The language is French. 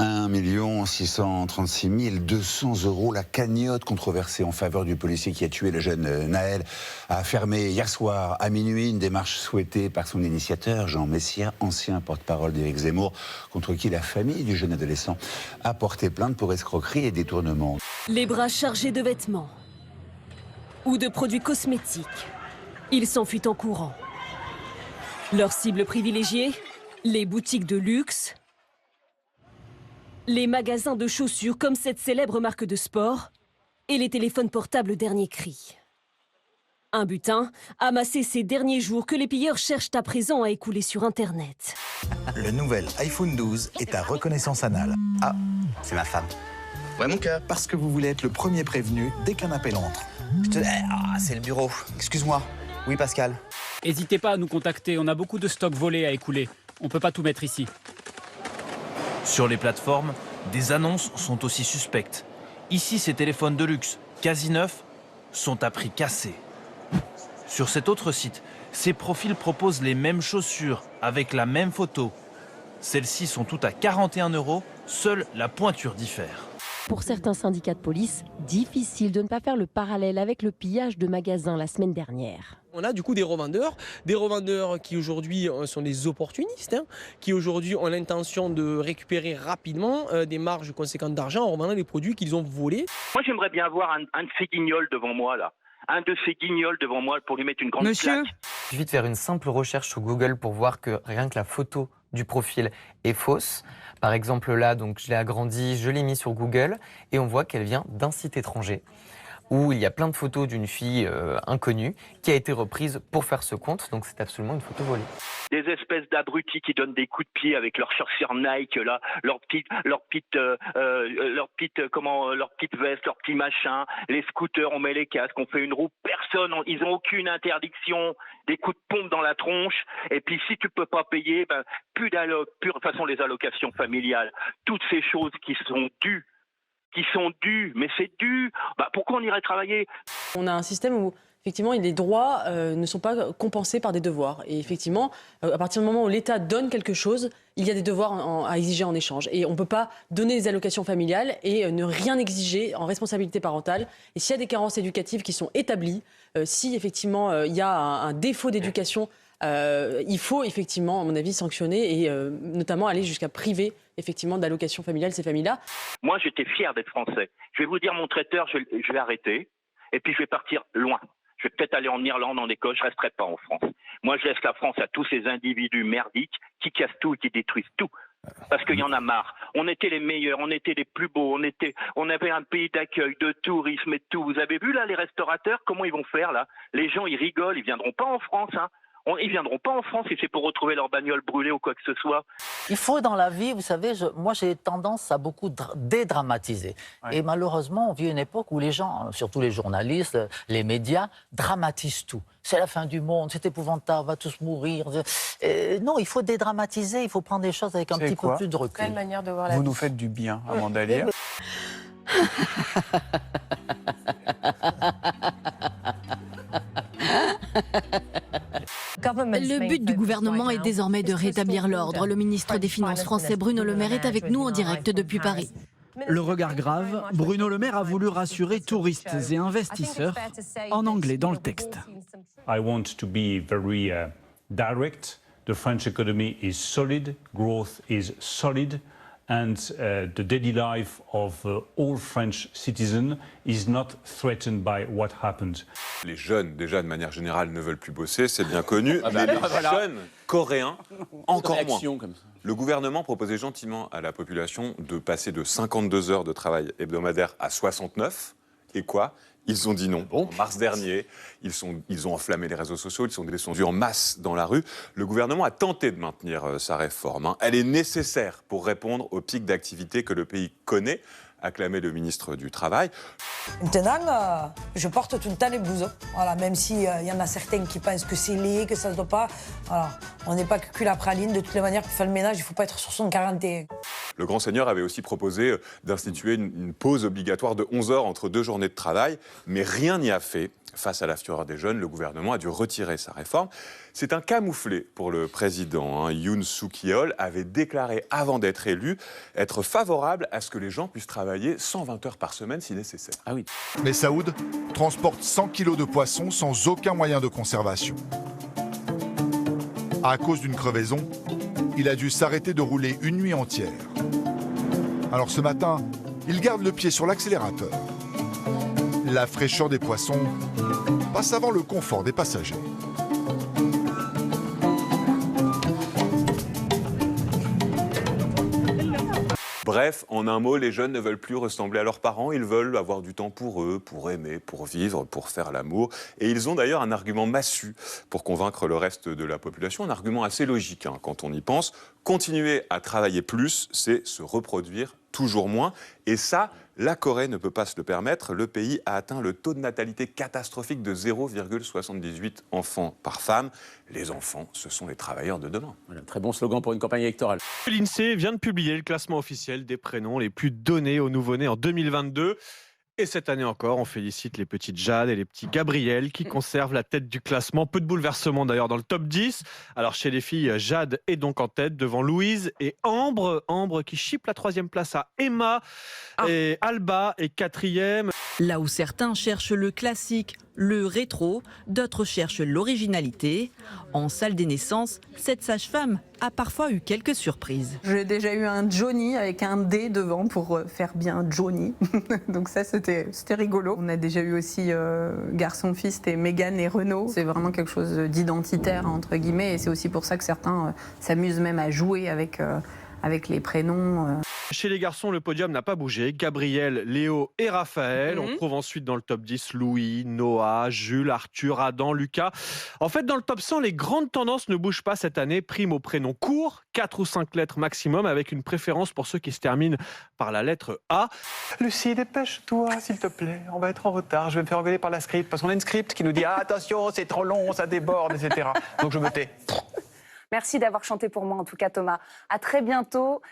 1 636 200 €. La cagnotte controversée en faveur du policier qui a tué le jeune Naël a fermé hier soir à minuit, une démarche souhaitée par son initiateur, Jean Messia, ancien porte-parole d'Éric Zemmour, contre qui la famille du jeune adolescent a porté plainte pour escroquerie et détournement. Les bras chargés de vêtements ou de produits cosmétiques, ils s'enfuient en courant. Leur cible privilégiée, les boutiques de luxe, les magasins de chaussures comme cette célèbre marque de sport et les téléphones portables dernier cri. Un butin amassé ces derniers jours que les pilleurs cherchent à présent à écouler sur Internet. Le nouvel iPhone 12 est à reconnaissance anale. Ah, c'est ma femme. Ouais, mon cœur. Parce que vous voulez être le premier prévenu dès qu'un appel entre. C'est le bureau. Excuse-moi. Oui, Pascal. N'hésitez pas à nous contacter, on a beaucoup de stocks volés à écouler. On ne peut pas tout mettre ici. Sur les plateformes, des annonces sont aussi suspectes. Ici, ces téléphones de luxe, quasi neufs, sont à prix cassé. Sur cet autre site, ces profils proposent les mêmes chaussures avec la même photo. Celles-ci sont toutes à 41 €, seule la pointure diffère. Pour certains syndicats de police, difficile de ne pas faire le parallèle avec le pillage de magasins la semaine dernière. On a du coup des revendeurs qui aujourd'hui sont des opportunistes, qui aujourd'hui ont l'intention de récupérer rapidement des marges conséquentes d'argent en revendant des produits qu'ils ont volés. Moi j'aimerais bien avoir un de ces guignols devant moi là. Un de ces guignols devant moi pour lui mettre une grande claque. Il suffit de faire une simple recherche sur Google pour voir que rien que la photo du profil est fausse. Par exemple là, donc je l'ai agrandi, je l'ai mis sur Google et on voit qu'elle vient d'un site étranger où il y a plein de photos d'une fille inconnue qui a été reprise pour faire ce compte, donc c'est absolument une photo volée. Des espèces d'abrutis qui donnent des coups de pied avec leurs chaussures Nike, là, leur petite veste, leur petit machin, les scooters, on met les casques, on fait une roue, ils ont aucune interdiction, des coups de pompe dans la tronche, et puis si tu peux pas payer, plus d'alloc, de toute façon les allocations familiales, toutes ces choses qui sont dues, mais c'est dû. Pourquoi on irait travailler? On a un système où effectivement les droits ne sont pas compensés par des devoirs. Et effectivement, à partir du moment où l'État donne quelque chose, il y a des devoirs à exiger en échange. Et on ne peut pas donner des allocations familiales et ne rien exiger en responsabilité parentale. Et s'il y a des carences éducatives qui sont établies, si effectivement il y a un défaut d'éducation, il faut effectivement, à mon avis, sanctionner et notamment aller jusqu'à priver effectivement d'allocations familiales ces familles-là. Moi, j'étais fier d'être français. Je vais vous dire, mon traiteur, je vais arrêter et puis je vais partir loin. Je vais peut-être aller en Irlande, en Écosse, je ne resterai pas en France. Moi, je laisse la France à tous ces individus merdiques qui cassent tout et qui détruisent tout. Parce qu'il y en a marre. On était les meilleurs, on était les plus beaux, on avait un pays d'accueil, de tourisme et tout. Vous avez vu là les restaurateurs, comment ils vont faire là? Les gens, ils rigolent, ils viendront pas en France, hein. Ils viendront pas en France si c'est pour retrouver leur bagnole brûlée ou quoi que ce soit. Il faut dans la vie, vous savez, moi j'ai tendance à beaucoup dédramatiser. Ouais. Et malheureusement, on vit une époque où les gens, surtout les journalistes, les médias, dramatisent tout. C'est la fin du monde, c'est épouvantable, on va tous mourir. Non, il faut dédramatiser, il faut prendre les choses avec un petit peu plus de recul. Quelle manière de voir la Vous vie. nous faites du bien avant d'aller. Le but du gouvernement est désormais de rétablir l'ordre. Le ministre des Finances français Bruno Le Maire est avec nous en direct depuis Paris. Le regard grave, Bruno Le Maire a voulu rassurer touristes et investisseurs, en anglais dans le texte. I want to be very direct. The French economy is solid, growth is solid, and the daily life of all French citizens is not threatened by what happened. Les jeunes, déjà de manière générale, ne veulent plus bosser, c'est bien connu, mais les jeunes coréens, encore moins. Comme ça. Le gouvernement proposait gentiment à la population de passer de 52 heures de travail hebdomadaire à 69, et quoi ? Ils ont dit non. En mars dernier, ils ont enflammé les réseaux sociaux, ils sont descendus en masse dans la rue. Le gouvernement a tenté de maintenir sa réforme. Elle est nécessaire pour répondre au pic d'activité que le pays connaît, acclamait le ministre du Travail. Maintenant, je porte tout le temps les blouses. Voilà, même s'il y en a certains qui pensent que c'est laid, que ça ne se doit pas. Voilà, on n'est pas que cul à praline. De toutes les manières, pour faire le ménage, il ne faut pas être sur son 41. Le grand seigneur avait aussi proposé d'instituer une pause obligatoire de 11 heures entre 2 journées de travail, mais rien n'y a fait. Face à la fureur des jeunes, le gouvernement a dû retirer sa réforme. C'est un camouflet pour le président. Yoon Suk-yeol avait déclaré avant d'être élu être favorable à ce que les gens puissent travailler 120 heures par semaine si nécessaire. Ah oui. Mais Saoud transporte 100 kilos de poissons sans aucun moyen de conservation. À cause d'une crevaison, il a dû s'arrêter de rouler une nuit entière. Alors ce matin, il garde le pied sur l'accélérateur. La fraîcheur des poissons passe avant le confort des passagers. Bref, en un mot, les jeunes ne veulent plus ressembler à leurs parents, ils veulent avoir du temps pour eux, pour aimer, pour vivre, pour faire l'amour. Et ils ont d'ailleurs un argument massu pour convaincre le reste de la population, un argument assez logique quand on y pense. Continuer à travailler plus, c'est se reproduire toujours moins. Et ça, la Corée ne peut pas se le permettre. Le pays a atteint le taux de natalité catastrophique de 0,78 enfants par femme. Les enfants, ce sont les travailleurs de demain. Voilà, très bon slogan pour une campagne électorale. L'INSEE vient de publier le classement officiel des prénoms les plus donnés aux nouveau-nés en 2022. Et cette année encore, on félicite les petites Jade et les petits Gabriel qui conservent la tête du classement. Peu de bouleversements d'ailleurs dans le top 10. Alors chez les filles, Jade est donc en tête devant Louise et Ambre. Ambre qui chipe la 3e place à Emma. Et Alba est 4e. Là où certains cherchent le classique, le rétro, d'autres cherchent l'originalité. En salle des naissances, cette sage-femme a parfois eu quelques surprises. J'ai déjà eu un Johnny avec un D devant pour faire bien Johnny. Donc ça, c'était rigolo. On a déjà eu aussi garçon-fils, c'était Mégane et Renaud. C'est vraiment quelque chose d'identitaire, entre guillemets. Et c'est aussi pour ça que certains s'amusent même à jouer avec les prénoms. Chez les garçons, le podium n'a pas bougé. Gabriel, Léo et Raphaël. On trouve ensuite dans le top 10 Louis, Noah, Jules, Arthur, Adam, Lucas. En fait, dans le top 100, les grandes tendances ne bougent pas cette année. Prime au prénom court, 4 ou 5 lettres maximum, avec une préférence pour ceux qui se terminent par la lettre A. Lucie, dépêche-toi, s'il te plaît. On va être en retard. Je vais me faire engueuler par la script. Parce qu'on a une script qui nous dit « Attention, c'est trop long, ça déborde, etc. » Donc je me tais. Merci d'avoir chanté pour moi, en tout cas, Thomas. À très bientôt.